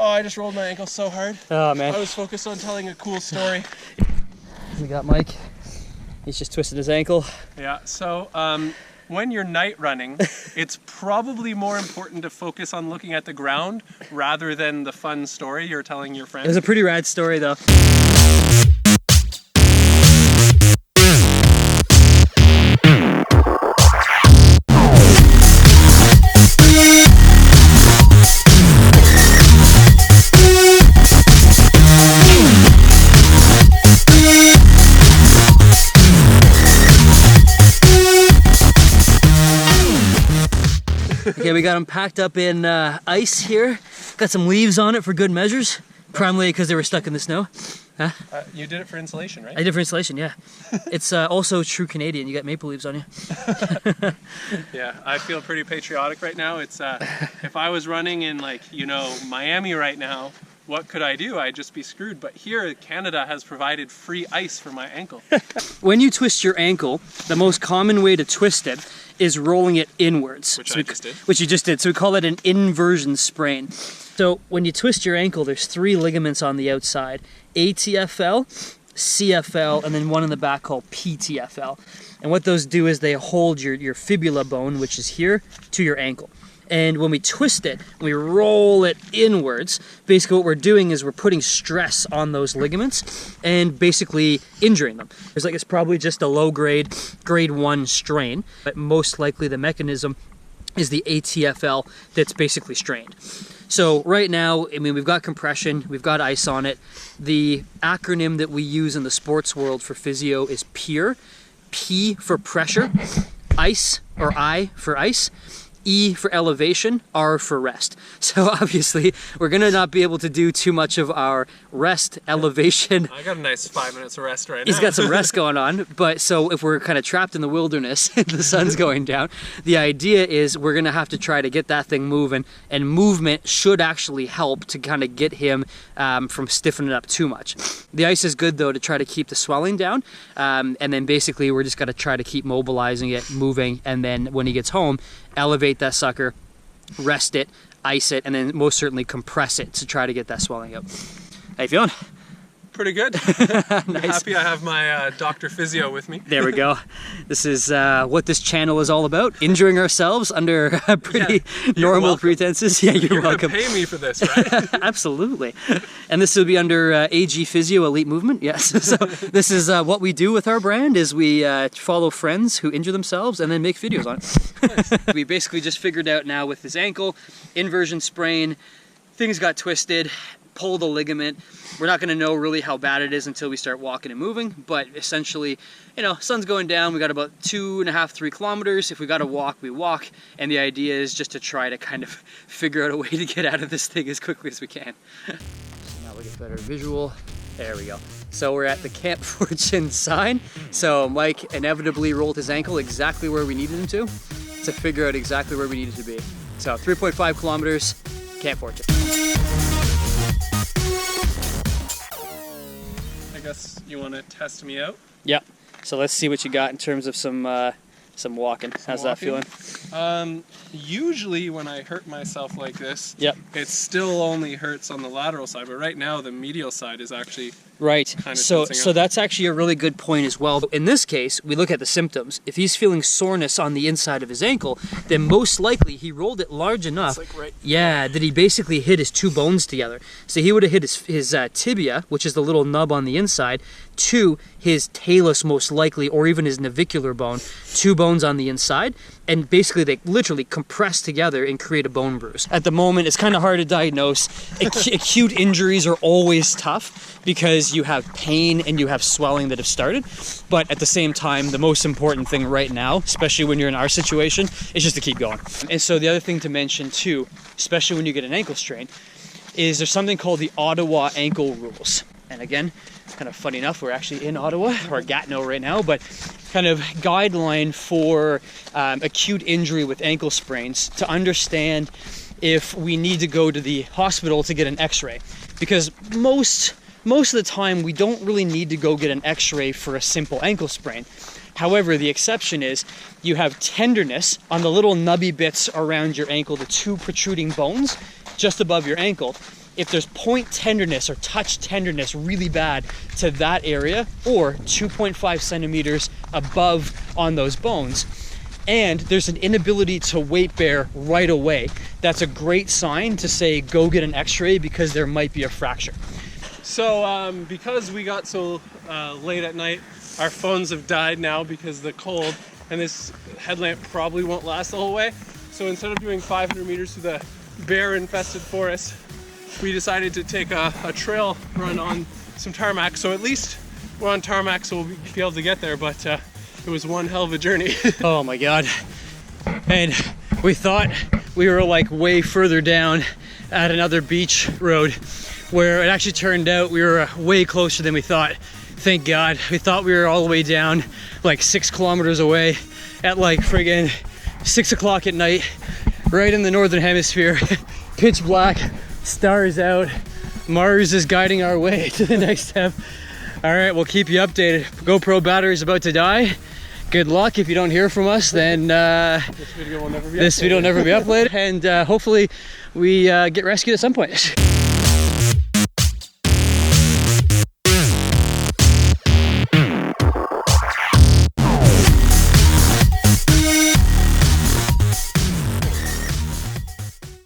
Oh, I just rolled my ankle so hard. Oh man. I was focused on telling a cool story. We got Mike. He's just twisted his ankle. Yeah, so when you're night running, it's probably more important to focus on looking at the ground rather than the fun story you're telling your friends. It was a pretty rad story though. Okay, we got them packed up in ice here. Got some leaves on it for good measures. Primarily because they were stuck in the snow. Huh? You did it for insulation, right? I did it for insulation, yeah. It's also true Canadian. You got maple leaves on you. Yeah, I feel pretty patriotic right now. It's if I was running in Miami right now, what could I do? I'd just be screwed. But here, Canada has provided free ice for my ankle. When you twist your ankle, the most common way to twist it is rolling it inwards. Which I just did. Which you just did. So we call it an inversion sprain. So when you twist your ankle, there's 3 ligaments on the outside. ATFL, CFL, and then one in the back called PTFL. And what those do is they hold your fibula bone, which is here, to your ankle. And when we twist it, we roll it inwards, basically what we're doing is we're putting stress on those ligaments and basically injuring them. It's probably just a low grade 1 strain, but most likely the mechanism is the ATFL that's basically strained. So right now, I mean, we've got compression, we've got ice on it. The acronym that we use in the sports world for physio is PEER. P for pressure, ice or I for ice, E for elevation, R for rest. So obviously we're gonna not be able to do too much of our rest, elevation. I got a nice 5 minutes of rest right now. He's got some rest going on, but so if we're kind of trapped in the wilderness, the sun's going down, the idea is we're gonna have to try to get that thing moving, and movement should actually help to kind of get him from stiffening up too much. The ice is good though to try to keep the swelling down, and then basically we're just gonna try to keep mobilizing it, moving, and then when he gets home, elevate that sucker, rest it, ice it, and then most certainly compress it to try to get that swelling out. How you feeling? Pretty good. Nice. I'm happy I have my Dr. Physio with me. There we go. This is what this channel is all about, injuring ourselves under pretty normal pretenses. Yeah, you're welcome. You're gonna pay me for this, right? Absolutely. And this will be under AG Physio Elite Movement, yes. So this is what we do with our brand, is we follow friends who injure themselves and then make videos on it. Nice. We basically just figured out now with his ankle, inversion sprain, things got twisted, pulled a ligament. We're not going to know really how bad it is until we start walking and moving, but essentially, you know, sun's going down, we got about 2.5, 3 kilometers. If we got to walk, we walk, and the idea is just to try to kind of figure out a way to get out of this thing as quickly as we can. So now we get better visual. There we go. So we're at the Camp Fortune sign. So Mike inevitably rolled his ankle exactly where we needed him to figure out exactly where we needed to be. So 3.5 kilometers, Camp Fortune. I guess you want to test me out? Yeah. So let's see what you got in terms of some walking. How's that feeling? Usually when I hurt myself like this, yep, it still only hurts on the lateral side, but right now the medial side is actually right. So that's actually a really good point as well. In this case, we look at the symptoms. If he's feeling soreness on the inside of his ankle, then most likely he rolled it large enough, that he basically hit his 2 bones together. So he would have hit his tibia, which is the little nub on the inside, to his talus most likely, or even his navicular bone, 2 bones on the inside, and basically they literally compress together and create a bone bruise. At the moment, it's kind of hard to diagnose. Acute injuries are always tough because you have pain and you have swelling that have started, but at the same time, the most important thing right now, especially when you're in our situation, is just to keep going. And so the other thing to mention too, especially when you get an ankle strain, is there's something called the Ottawa ankle rules. And again, kind of funny enough, we're actually in Ottawa, or Gatineau right now, but kind of guideline for acute injury with ankle sprains to understand if we need to go to the hospital to get an x-ray. Because most of the time, we don't really need to go get an x-ray for a simple ankle sprain. However, the exception is you have tenderness on the little nubby bits around your ankle, the 2 protruding bones just above your ankle. if there's point tenderness or touch tenderness really bad to that area, or 2.5 centimeters above on those bones, and there's an inability to weight bear right away, that's a great sign to say go get an x-ray because there might be a fracture. So because we got so late at night, our phones have died now because of the cold, and this headlamp probably won't last the whole way. So instead of doing 500 meters through the bear infested forest, we decided to take a trail run on some tarmac. So at least we're on tarmac, so we'll be able to get there, but it was one hell of a journey. Oh my God. And we thought we were like way further down at another beach road, where it actually turned out we were way closer than we thought. Thank God. We thought we were all the way down like 6 kilometers away at like friggin' 6 o'clock at night, right in the northern hemisphere. Pitch black, stars out. Mars is guiding our way to the next step. All right, we'll keep you updated. GoPro battery's about to die. Good luck. If you don't hear from us, then this video will never be uploaded. And hopefully we get rescued at some point.